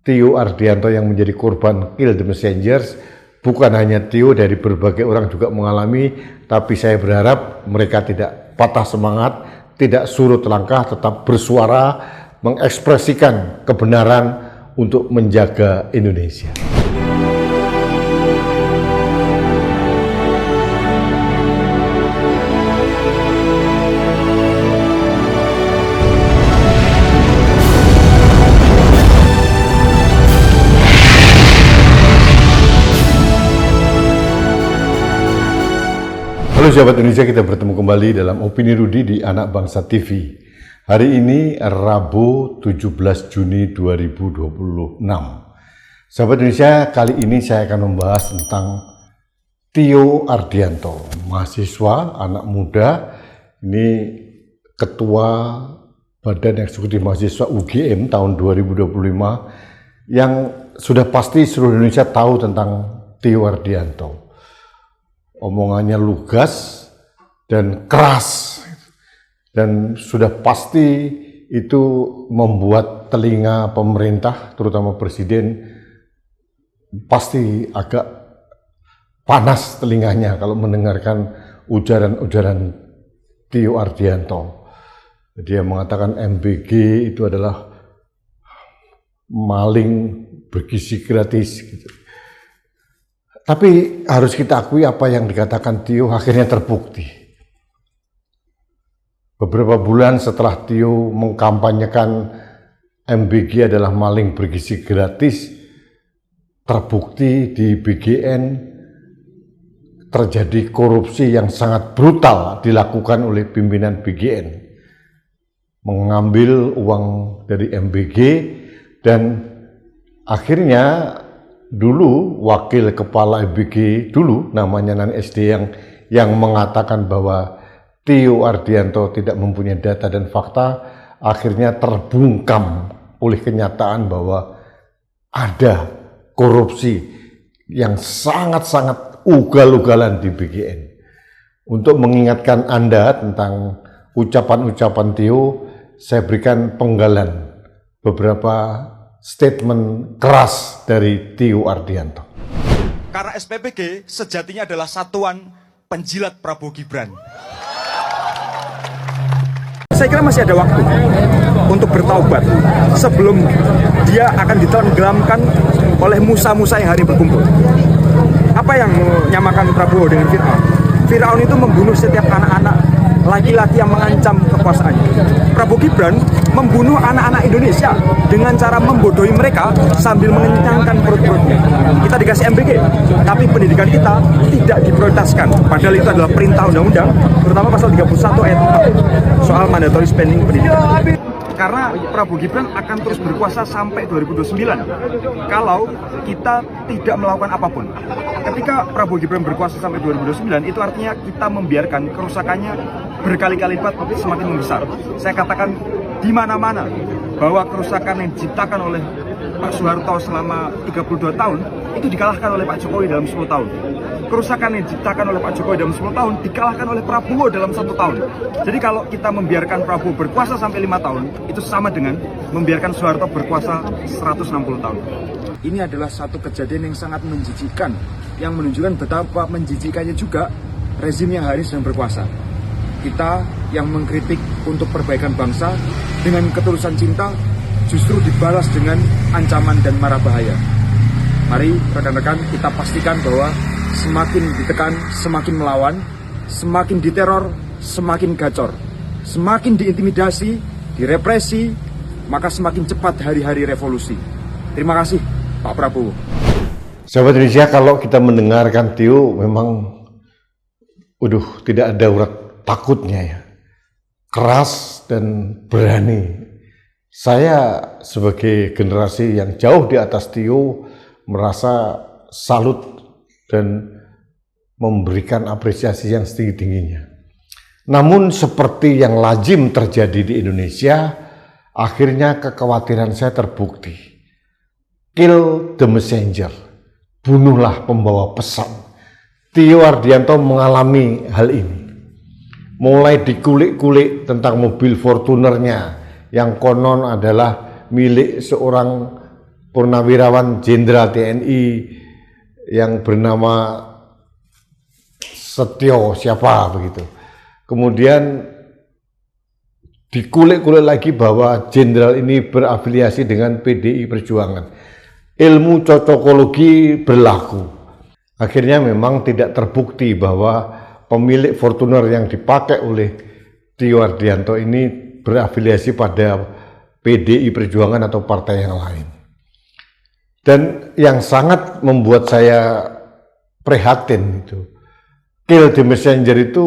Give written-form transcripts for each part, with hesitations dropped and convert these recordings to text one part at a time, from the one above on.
Tio Ardianto yang menjadi korban Kill the Messengers. Bukan hanya Tio, dari berbagai orang juga mengalami, tapi saya berharap mereka tidak patah semangat, tidak surut langkah, tetap bersuara, mengekspresikan kebenaran untuk menjaga Indonesia. Halo sahabat Indonesia, kita bertemu kembali dalam Opini Rudi di Anak Bangsa TV. Hari ini Rabu 17 Juni 2026. Sahabat Indonesia, kali ini saya akan membahas tentang Tio Ardianto, mahasiswa, anak muda, ini Ketua Badan Eksekutif Mahasiswa UGM tahun 2025, yang sudah pasti seluruh Indonesia tahu tentang Tio Ardianto. Omongannya lugas dan keras, dan sudah pasti itu membuat telinga pemerintah, terutama presiden, pasti agak panas telinganya kalau mendengarkan ujaran-ujaran Tio Ardianto. Dia mengatakan MBG itu adalah maling bergizi gratis gitu. Tapi harus kita akui apa yang dikatakan Tio akhirnya terbukti. Beberapa bulan setelah Tio mengkampanyekan MBG adalah maling bergizi gratis, terbukti di BGN terjadi korupsi yang sangat brutal dilakukan oleh pimpinan BGN. Mengambil uang dari MBG, dan akhirnya dulu wakil kepala MBG dulu namanya Nan SD yang mengatakan bahwa Tio Ardianto tidak mempunyai data dan fakta, akhirnya terbungkam oleh kenyataan bahwa ada korupsi yang sangat-sangat ugal-ugalan di BGN. Untuk mengingatkan Anda tentang ucapan-ucapan Tio, saya berikan penggalan beberapa statement keras dari Tio Ardianto. Karena SPPG sejatinya adalah satuan penjilat Prabowo Gibran. Saya kira masih ada waktu untuk bertaubat sebelum dia akan ditenggelamkan oleh musa-musa yang hari berkumpul. Apa yang menyamakan Prabowo dengan Fir'aun? Fir'aun itu membunuh setiap anak-anak laki-laki yang mengancam kekuasaannya. Prabowo Gibran membunuh anak-anak Indonesia dengan cara membodohi mereka sambil mengenyangkan perut-perutnya. Kita dikasih MBG, tapi pendidikan kita tidak diprioritaskan. Padahal itu adalah perintah undang-undang, terutama pasal 31 ayat 4 soal mandatory spending pendidikan. Karena Prabowo Gibran akan terus berkuasa sampai 2029 kalau kita tidak melakukan apapun. Ketika Prabowo Gibran berkuasa sampai 2029, itu artinya kita membiarkan kerusakannya berkali-kali lipat semakin membesar. Saya katakan di mana-mana bahwa kerusakan yang diciptakan oleh Pak Soeharto selama 32 tahun itu dikalahkan oleh Pak Jokowi dalam 10 tahun. Kerusakan yang diciptakan oleh Pak Jokowi dalam 10 tahun dikalahkan oleh Prabowo dalam 1 tahun. Jadi kalau kita membiarkan Prabowo berkuasa sampai 5 tahun, itu sama dengan membiarkan Soeharto berkuasa 160 tahun. Ini adalah satu kejadian yang sangat menjijikkan, yang menunjukkan betapa menjijikannya juga rezim yang hari ini sedang berkuasa. Kita yang mengkritik untuk perbaikan bangsa dengan ketulusan cinta justru dibalas dengan ancaman dan mara bahaya. Mari rekan-rekan kita pastikan bahwa semakin ditekan, semakin melawan, semakin diteror, semakin gacor, semakin diintimidasi, direpresi, maka semakin cepat hari-hari revolusi. Terima kasih Pak Prabowo. Sahabat Indonesia, kalau kita mendengarkan Tio memang tidak ada urat takutnya ya. Keras dan berani. Saya sebagai generasi yang jauh di atas Tio merasa salut dan memberikan apresiasi yang setinggi-tingginya. Namun seperti yang lazim terjadi di Indonesia, akhirnya kekhawatiran saya terbukti. Kill the messenger, bunuhlah pembawa pesan. Tio Ardianto mengalami hal ini. Mulai dikulik-kulik tentang mobil Fortunernya yang konon adalah milik seorang purnawirawan jenderal TNI yang bernama Setio siapa begitu. Kemudian dikulik-kulik lagi bahwa jenderal ini berafiliasi dengan PDI Perjuangan. Ilmu cocokologi berlaku. Akhirnya memang tidak terbukti bahwa pemilik Fortuner yang dipakai oleh Tio Ardianto ini berafiliasi pada PDI Perjuangan atau partai yang lain. Dan yang sangat membuat saya prihatin itu, kill the messenger itu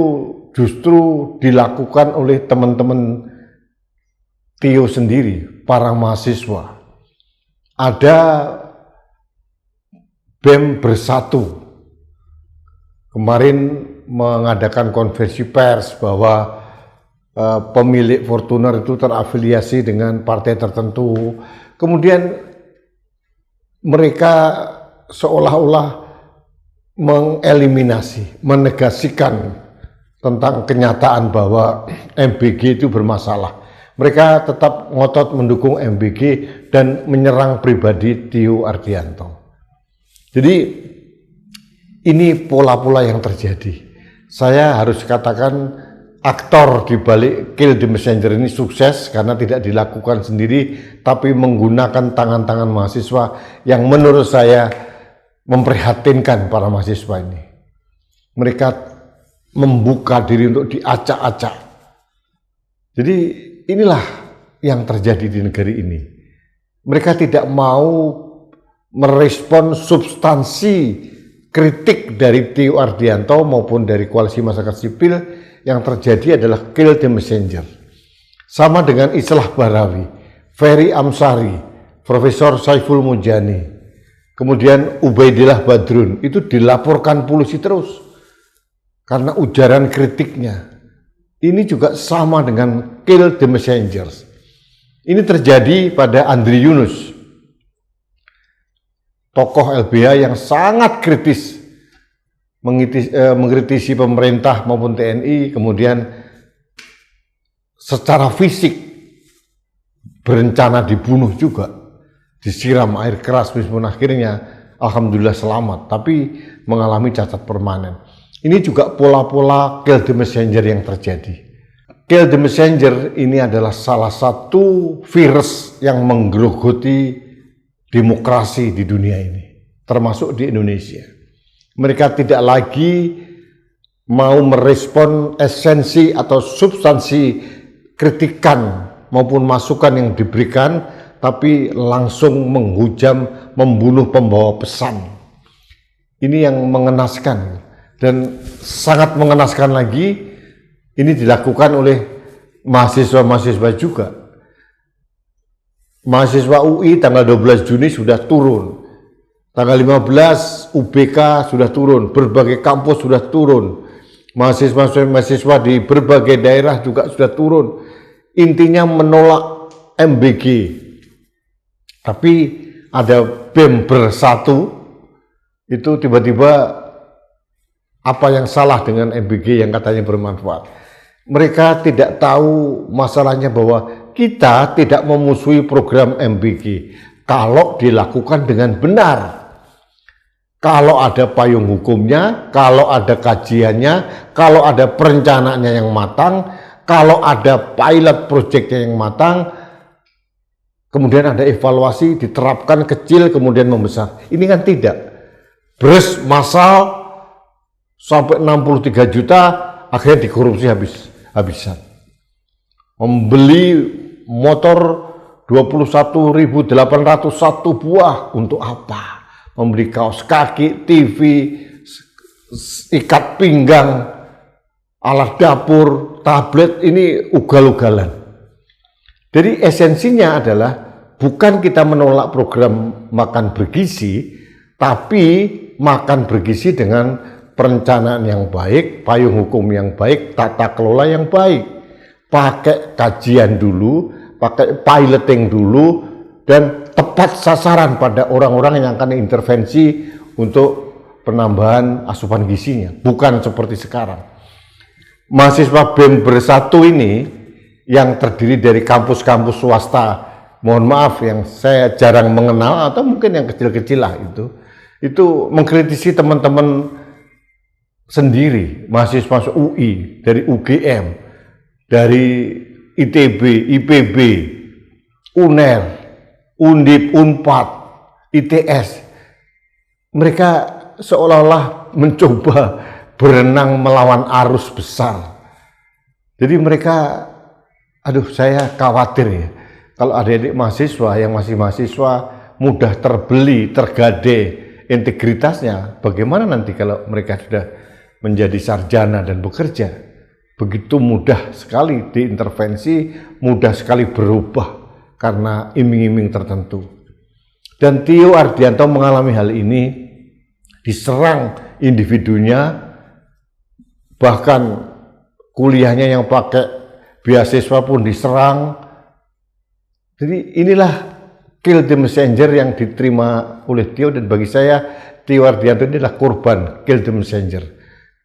justru dilakukan oleh teman-teman Tio sendiri, para mahasiswa. Ada BEM Bersatu kemarin mengadakan konferensi pers bahwa pemilik Fortuner itu terafiliasi dengan partai tertentu. Kemudian mereka seolah-olah mengeliminasi, menegasikan tentang kenyataan bahwa MBG itu bermasalah. Mereka tetap ngotot mendukung MBG dan menyerang pribadi Tio Ardianto. Jadi ini pola-pola yang terjadi. Saya harus katakan aktor di balik Kill the Messenger ini sukses karena tidak dilakukan sendiri, tapi menggunakan tangan-tangan mahasiswa yang menurut saya memprihatinkan para mahasiswa ini. Mereka membuka diri untuk diacak-acak. Jadi inilah yang terjadi di negeri ini. Mereka tidak mau merespon substansi kritik dari Tio Ardianto maupun dari koalisi masyarakat sipil. Yang terjadi adalah kill the messenger. Sama dengan Islah Barawi, Ferry Amsari, Profesor Saiful Mujani, kemudian Ubaidillah Badrun, itu dilaporkan polisi terus karena ujaran kritiknya. Ini juga sama dengan kill the messengers. Ini terjadi pada Andri Yunus, tokoh LBH yang sangat kritis mengkritisi pemerintah maupun TNI, kemudian secara fisik berencana dibunuh juga, disiram air keras, meskipun akhirnya alhamdulillah selamat, tapi mengalami cacat permanen. Ini juga pola-pola kill the messenger yang terjadi. Kill the messenger ini adalah salah satu virus yang menggerogoti demokrasi di dunia ini, termasuk di Indonesia. Mereka tidak lagi mau merespon esensi atau substansi kritikan maupun masukan yang diberikan, tapi langsung menghujam, membunuh pembawa pesan. Ini yang mengenaskan, dan sangat mengenaskan lagi, ini dilakukan oleh mahasiswa-mahasiswa juga. Mahasiswa UI tanggal 12 Juni sudah turun. Tanggal 15 UBK sudah turun, berbagai kampus sudah turun, mahasiswa di berbagai daerah juga sudah turun. Intinya menolak MBG. Tapi ada BEM Bersatu, itu tiba-tiba apa yang salah dengan MBG yang katanya bermanfaat. Mereka tidak tahu masalahnya bahwa kita tidak memusuhi program MBG kalau dilakukan dengan benar. Kalau ada payung hukumnya, kalau ada kajiannya, kalau ada perencanaannya yang matang, kalau ada pilot projectnya yang matang, kemudian ada evaluasi, diterapkan kecil, kemudian membesar. Ini kan tidak. Beras massal sampai 63 juta, akhirnya dikorupsi habisan. Membeli motor 21.801 buah untuk apa? Membeli kaos kaki, TV, ikat pinggang, alat dapur, tablet, ini ugal-ugalan. Jadi esensinya adalah bukan kita menolak program makan bergizi, tapi makan bergizi dengan perencanaan yang baik, payung hukum yang baik, tata kelola yang baik. Pakai kajian dulu, pakai piloting dulu, dan tepat sasaran pada orang-orang yang akan intervensi untuk penambahan asupan gizinya, bukan seperti sekarang. Mahasiswa BEM Bersatu ini yang terdiri dari kampus-kampus swasta mohon maaf yang saya jarang mengenal atau mungkin yang kecil-kecil lah itu mengkritisi teman-teman sendiri, mahasiswa UI, dari UGM, dari ITB, IPB, UNER, Undip, Unpad, ITS. Mereka seolah-olah mencoba berenang melawan arus besar. Jadi mereka, saya khawatir ya, kalau adik-adik mahasiswa yang masih mahasiswa mudah terbeli, tergade integritasnya, bagaimana nanti kalau mereka sudah menjadi sarjana dan bekerja? Begitu mudah sekali diintervensi, mudah sekali berubah karena iming-iming tertentu. Dan Tio Ardianto mengalami hal ini, diserang individunya, bahkan kuliahnya yang pakai beasiswa pun diserang. Jadi inilah kill the messenger yang diterima oleh Tio, dan bagi saya Tio Ardianto ini adalah korban kill the messenger.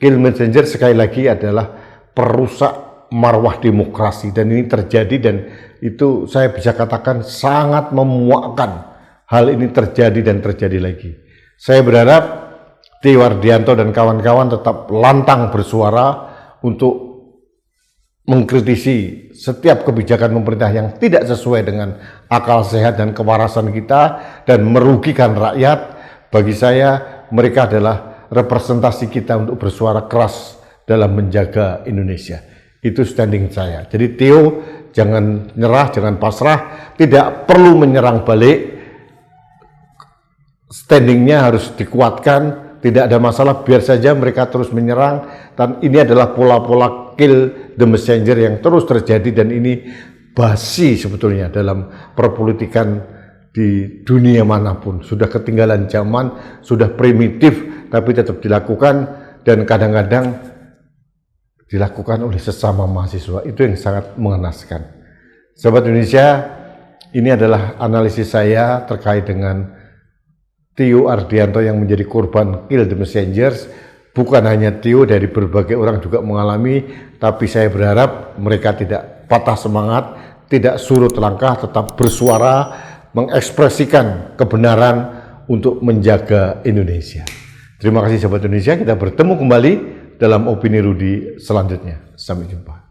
Kill messenger sekali lagi adalah perusak marwah demokrasi, dan ini terjadi, dan itu saya bisa katakan sangat memuakkan hal ini terjadi dan terjadi lagi. Saya berharap Tio Ardianto dan kawan-kawan tetap lantang bersuara untuk mengkritisi setiap kebijakan pemerintah yang tidak sesuai dengan akal sehat dan kewarasan kita dan merugikan rakyat. Bagi saya mereka adalah representasi kita untuk bersuara keras dalam menjaga Indonesia. Itu standing saya. Jadi Tio jangan nyerah, jangan pasrah, tidak perlu menyerang balik. Standingnya harus dikuatkan, tidak ada masalah, biar saja mereka terus menyerang. Dan ini adalah pola-pola kill the messenger yang terus terjadi, dan ini basi sebetulnya dalam perpolitikan di dunia manapun. Sudah ketinggalan zaman, sudah primitif, tapi tetap dilakukan, dan kadang-kadang dilakukan oleh sesama mahasiswa. Itu yang sangat mengenaskan. Sobat Indonesia, ini adalah analisis saya terkait dengan Tio Ardianto yang menjadi korban kill the messengers. Bukan hanya Tio, dari berbagai orang juga mengalami, tapi saya berharap mereka tidak patah semangat, tidak surut langkah, tetap bersuara, mengekspresikan kebenaran untuk menjaga Indonesia. Terima kasih Sobat Indonesia, kita bertemu kembali dalam Opini Rudi selanjutnya. Sampai jumpa.